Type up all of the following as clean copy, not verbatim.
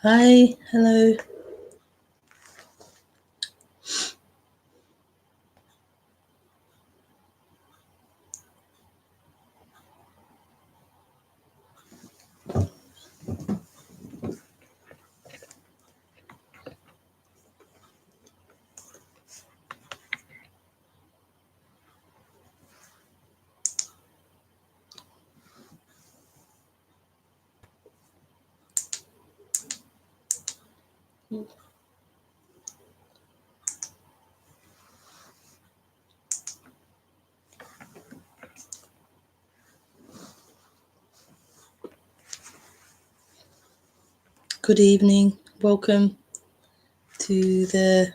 Hi, hello. Good evening. Welcome to the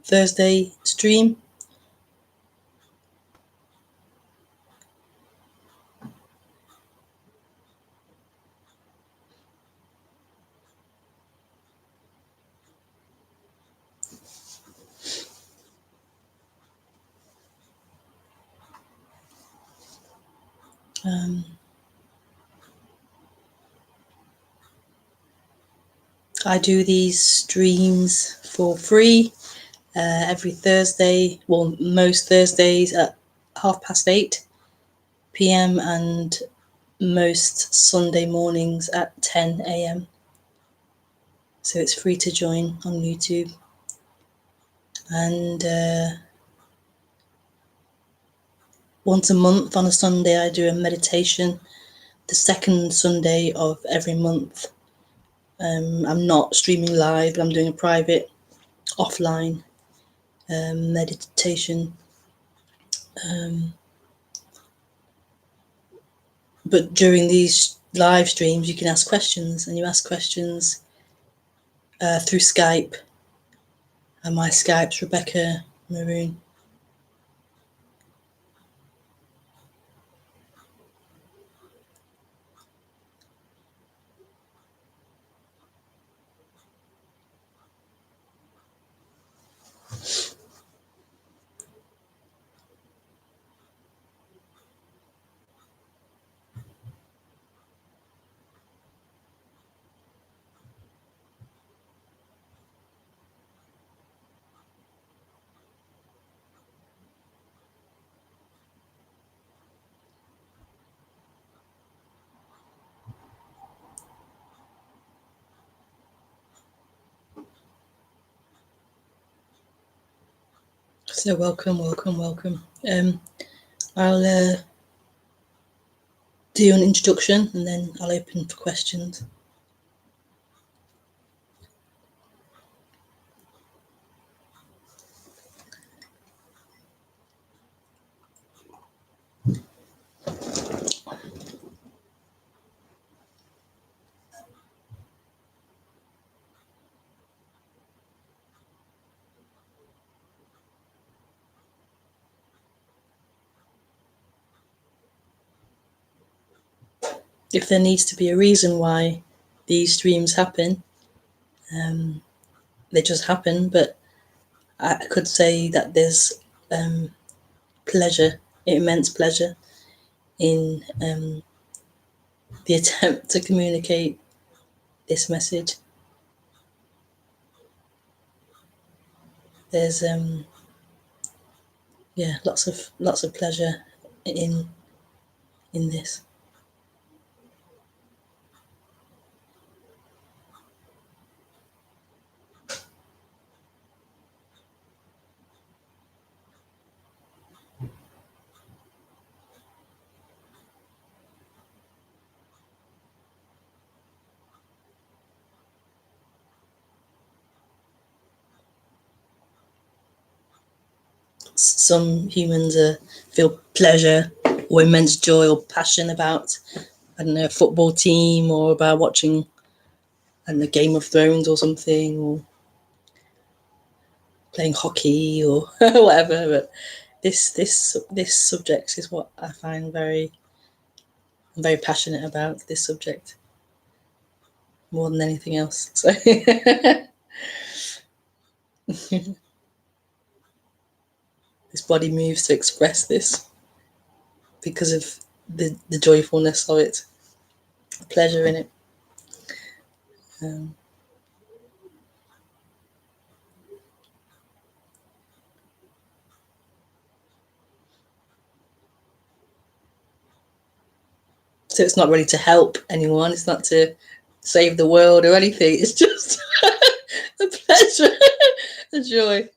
Thursday stream. I do these streams for free every Thursday, well, most Thursdays at 8:30 p.m. and most Sunday mornings at 10 a.m. So it's free to join on YouTube. And once a month on a Sunday, I do a meditation, the second Sunday of every month. I'm not streaming live, but I'm doing a private, offline meditation. But during these live streams, you can ask questions, and you ask questions through Skype. And my Skype's Rebekah Maroon. So welcome. I'll do an introduction and then I'll open for questions. If there needs to be a reason why these streams happen, they just happen, but I could say that there's pleasure, immense pleasure in the attempt to communicate this message. There's lots of pleasure in this. Some humans feel pleasure or immense joy or passion about, I don't know, a football team, or about watching, I don't know, Game of Thrones or something, or playing hockey or whatever. But this subject is what I find I'm very passionate about, this subject, more than anything else. So this body moves to express this because of the joyfulness of it, the pleasure in it. So it's not really to help anyone. It's not to save the world or anything. It's just a pleasure, a joy.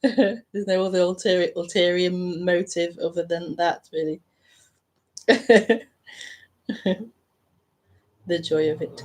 There's no other ulterior motive other than that, really. The joy of it.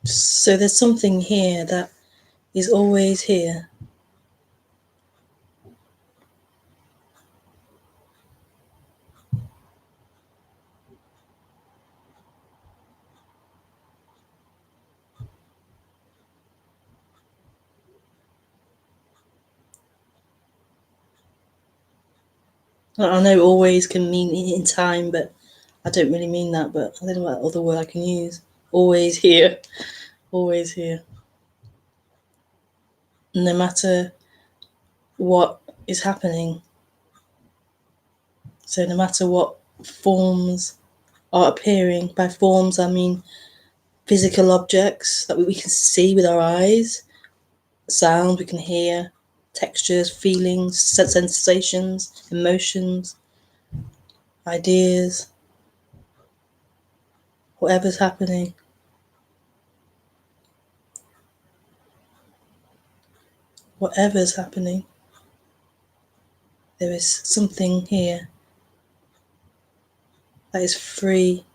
So there's something here that is always here. I know always can mean in time, but I don't really mean that. But I don't know what other word I can use. Always here. Always here. No matter what is happening. So no matter what forms are appearing, by forms I mean physical objects that we can see with our eyes, sound we can hear, textures, feelings, sensations, emotions, ideas, whatever's happening. Whatever's happening, there is something here that is free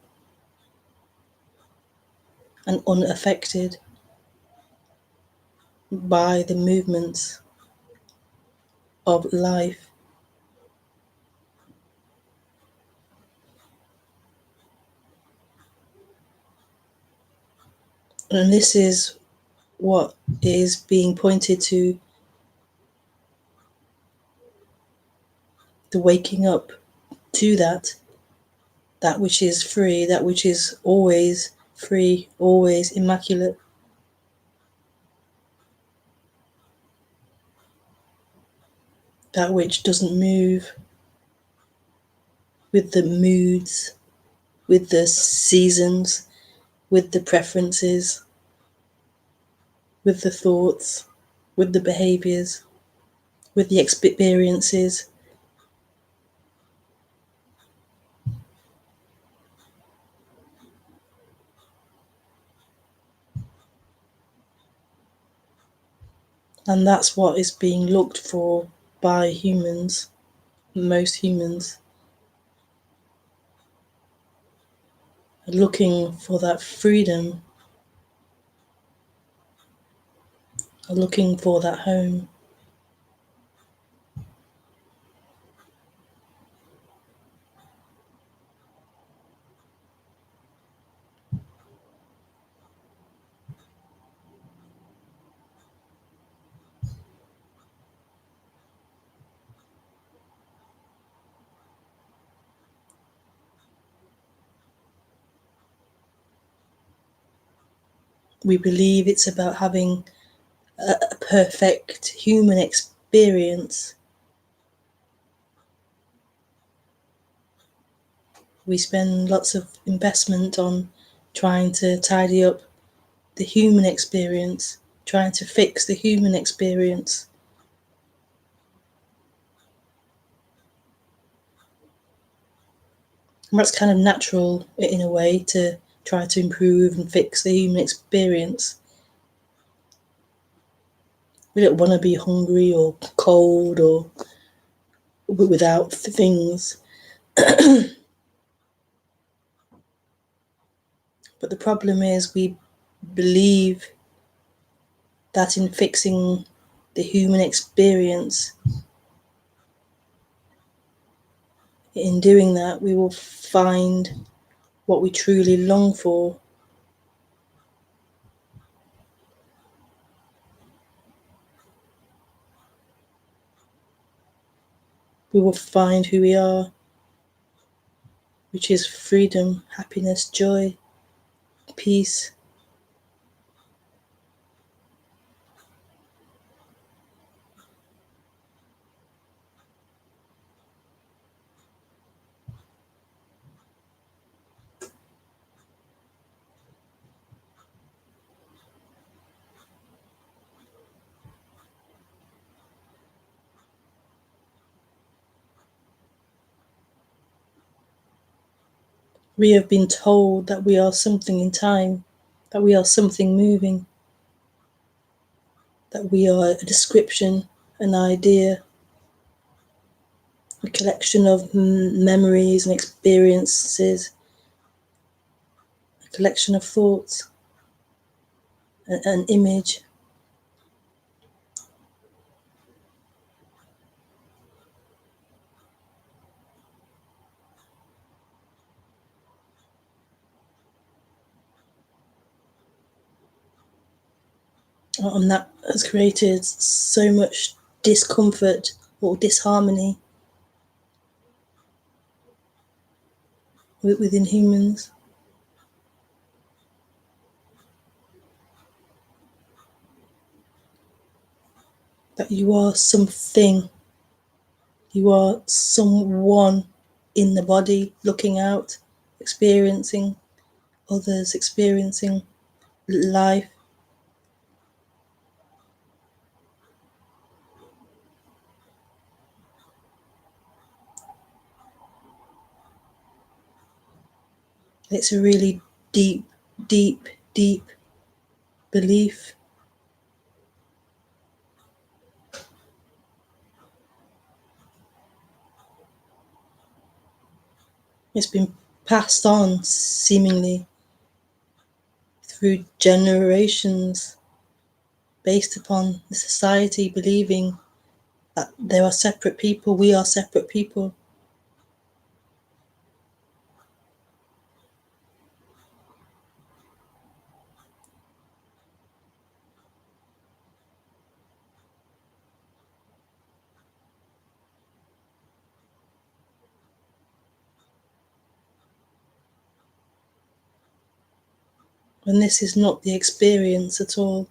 and unaffected by the movements of life. And this is what is being pointed to the waking up to that which is free, that which is always free, always immaculate. That which doesn't move with the moods, with the seasons, with the preferences, with the thoughts, with the behaviors, with the experiences. And that's what is being looked for by humans, most humans, are looking for that freedom, are looking for that home. We believe it's about having a perfect human experience. We spend lots of investment on trying to tidy up the human experience, trying to fix the human experience. And that's kind of natural in a way, to try to improve and fix the human experience. We don't want to be hungry or cold or without things. But the problem is we believe that in fixing the human experience, in doing that, we will find what we truly long for. We will find who we are, which is freedom, happiness, joy, peace. We have been told that we are something in time, that we are something moving, that we are a description, an idea, a collection of memories and experiences, a collection of thoughts, an image. And that has created so much discomfort or disharmony within humans. That you are something, you are someone in the body, looking out, experiencing others, experiencing life. It's a really deep, deep, deep belief. It's been passed on seemingly through generations, based upon the society believing that there are separate people, we are separate people. when this is not the experience at all,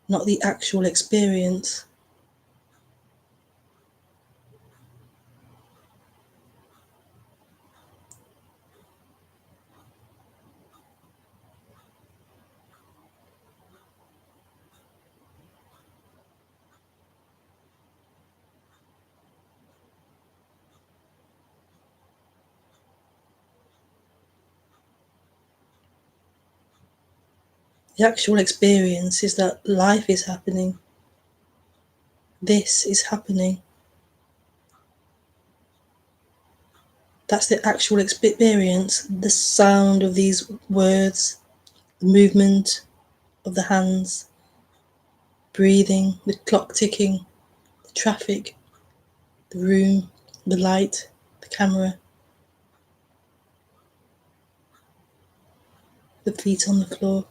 not the actual experience. The actual experience is that life is happening. This is happening. That's the actual experience. The sound of these words, the movement of the hands, breathing, the clock ticking, the traffic, the room, the light, the camera, the feet on the floor.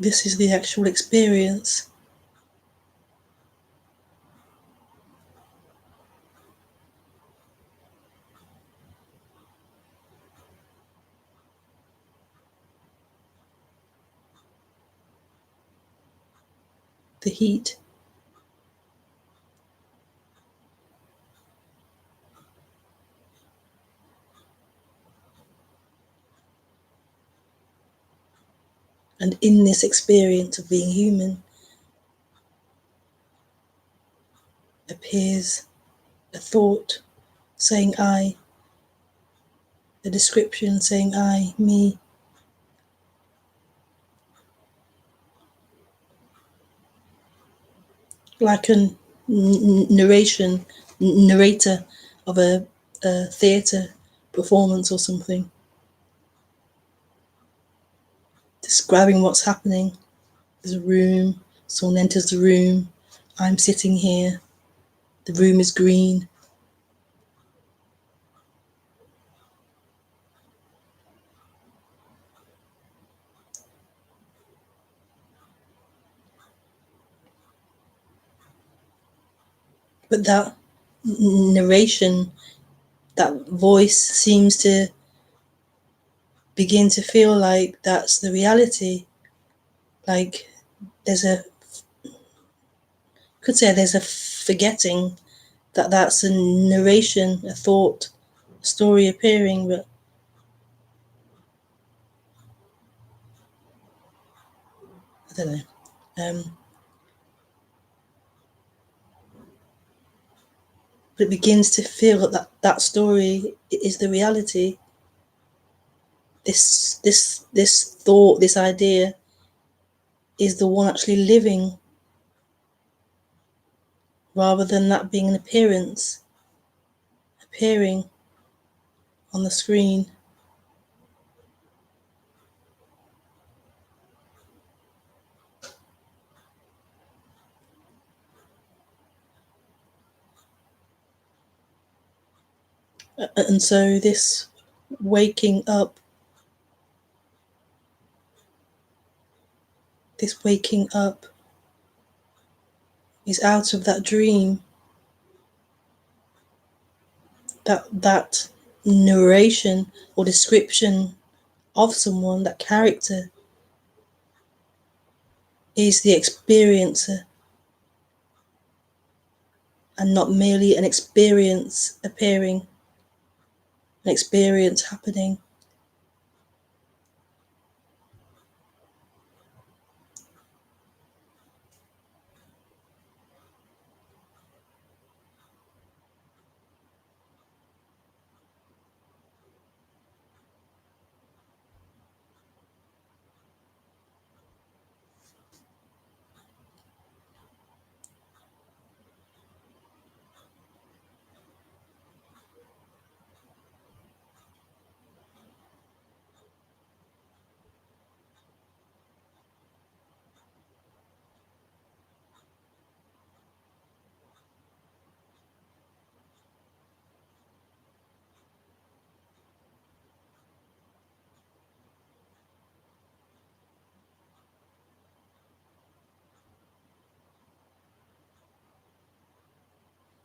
This is the actual experience. The heat. And in this experience of being human appears a thought saying I, a description saying I, me. Like a narrator of a theatre performance or something, describing what's happening. There's a room, someone enters the room, I'm sitting here, the room is green. But that narration, that voice seems to begin to feel like that's the reality. Like there's a, could say there's a forgetting that that's a narration, a thought, a story appearing, but I don't know. But it begins to feel that story is the reality. This thought, this idea is the one actually living, rather than that being an appearance, appearing on the screen. And so this waking up, is out of that dream. That narration or description of someone, that character, is the experiencer and not merely an experience appearing, an experience happening.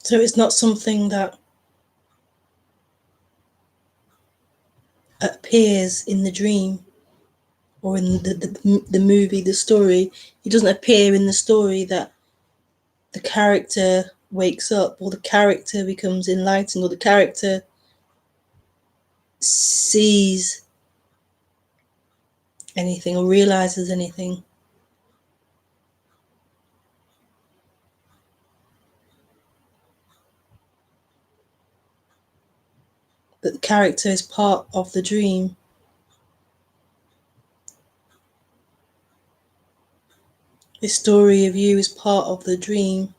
So it's not something that appears in the dream or in the movie, the story. It doesn't appear in the story that the character wakes up or the character becomes enlightened or the character sees anything or realizes anything. But the character is part of the dream. This story of you is part of the dream.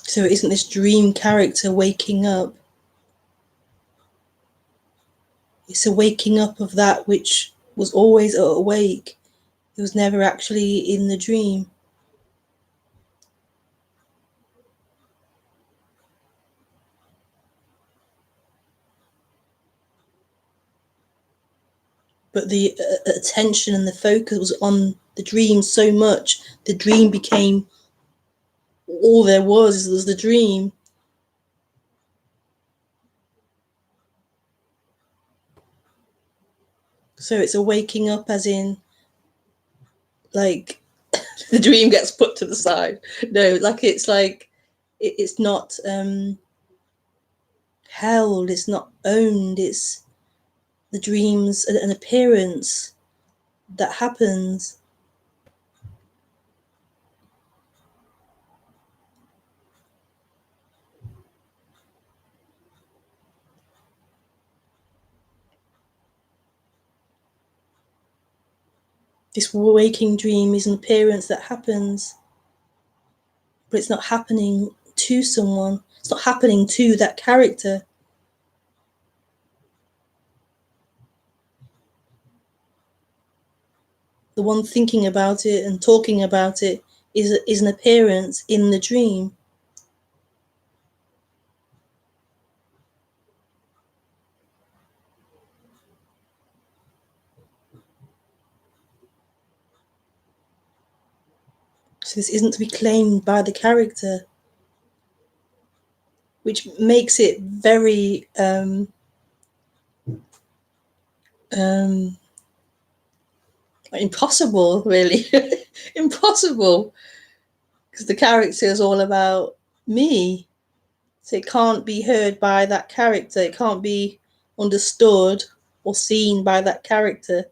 So it isn't this dream character waking up. It's a waking up of that which was always awake. It was never actually in the dream. But the attention and the focus was on the dream so much, the dream became all there was the dream. So it's a waking up as in, like, the dream gets put to the side. No, like it's not held, it's not owned, it's the dream's an appearance that happens. This waking dream is an appearance that happens, but it's not happening to someone. It's not happening to that character. The one thinking about it and talking about it is an appearance in the dream. So this isn't to be claimed by the character, which makes it very impossible, really. Impossible, because the character is all about me. So it can't be heard by that character. It can't be understood or seen by that character.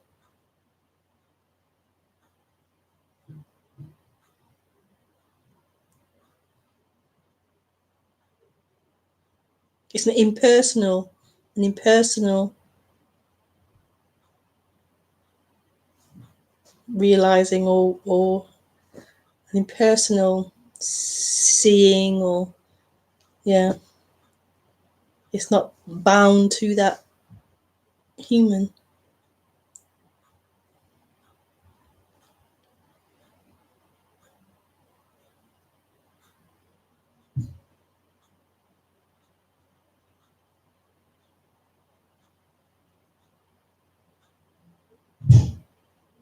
It's an impersonal realizing or an impersonal seeing, or yeah, it's not bound to that human.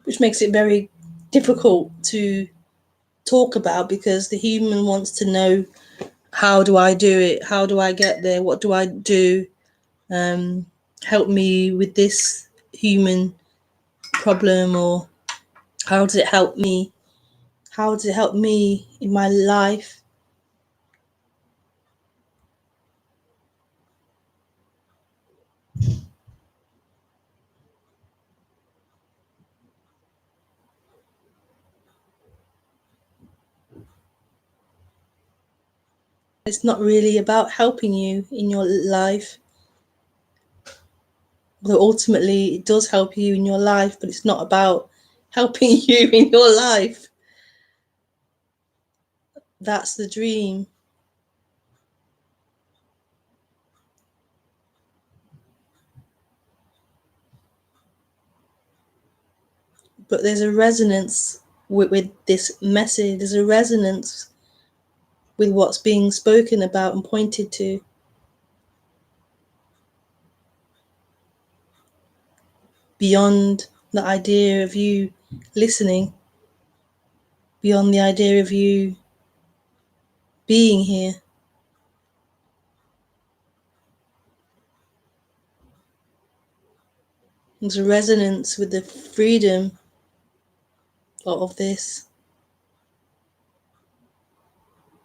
Which makes it very difficult to talk about, because the human wants to know, how do I do it? How do I get there? What do I do? Help me with this human problem, or how does it help me? How does it help me in my life? It's not really about helping you in your life. Although ultimately it does help you in your life, but it's not about helping you in your life. That's the dream. But there's a resonance with this message. There's a resonance with what's being spoken about and pointed to. Beyond the idea of you listening, beyond the idea of you being here. There's a resonance with the freedom of this,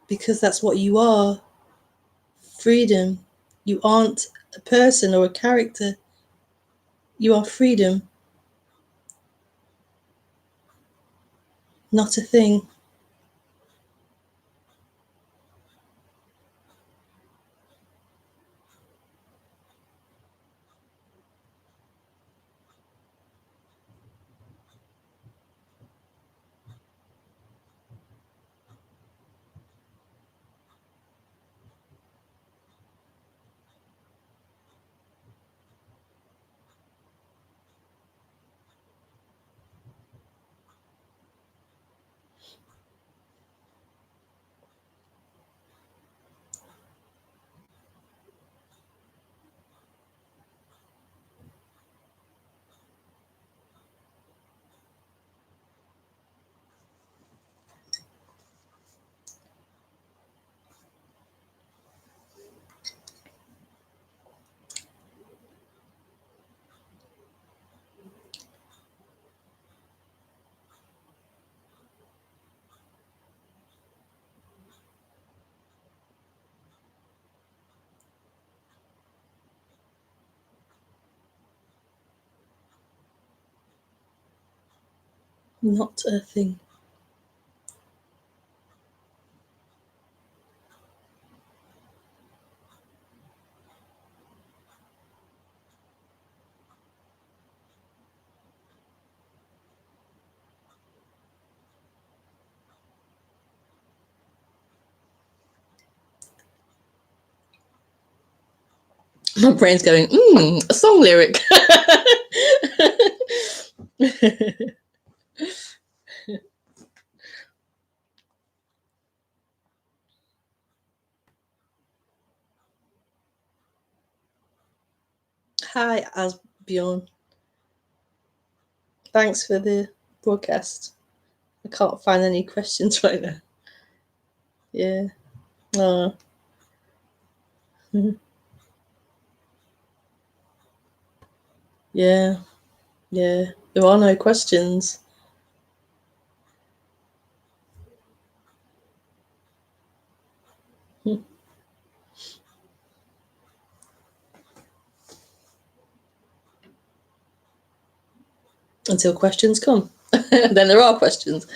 because that's what you are. Freedom. You aren't a person or a character. You are freedom, not a thing. Not a thing. My brain's going, a song lyric. Hi, Asbjorn. Thanks for the broadcast. I can't find any questions right now. Yeah. Oh. Yeah. Yeah. There are no questions. Until questions come. Then there are questions.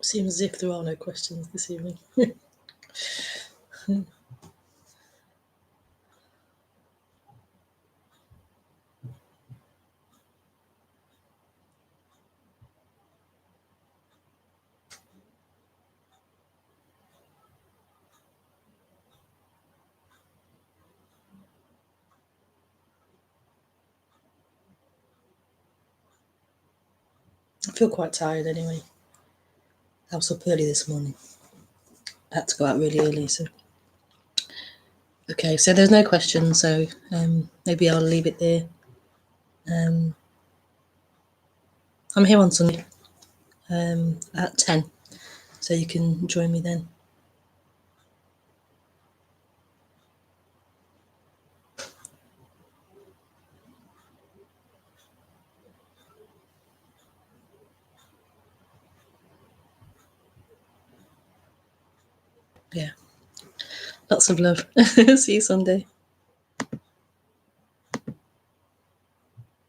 Seems as if there are no questions this evening. I feel quite tired anyway. I was up early this morning. I had to go out really early, so. Okay, so there's no questions, so maybe I'll leave it there. I'm here on Sunday at 10, so you can join me then. Yeah. Lots of love. See you Sunday.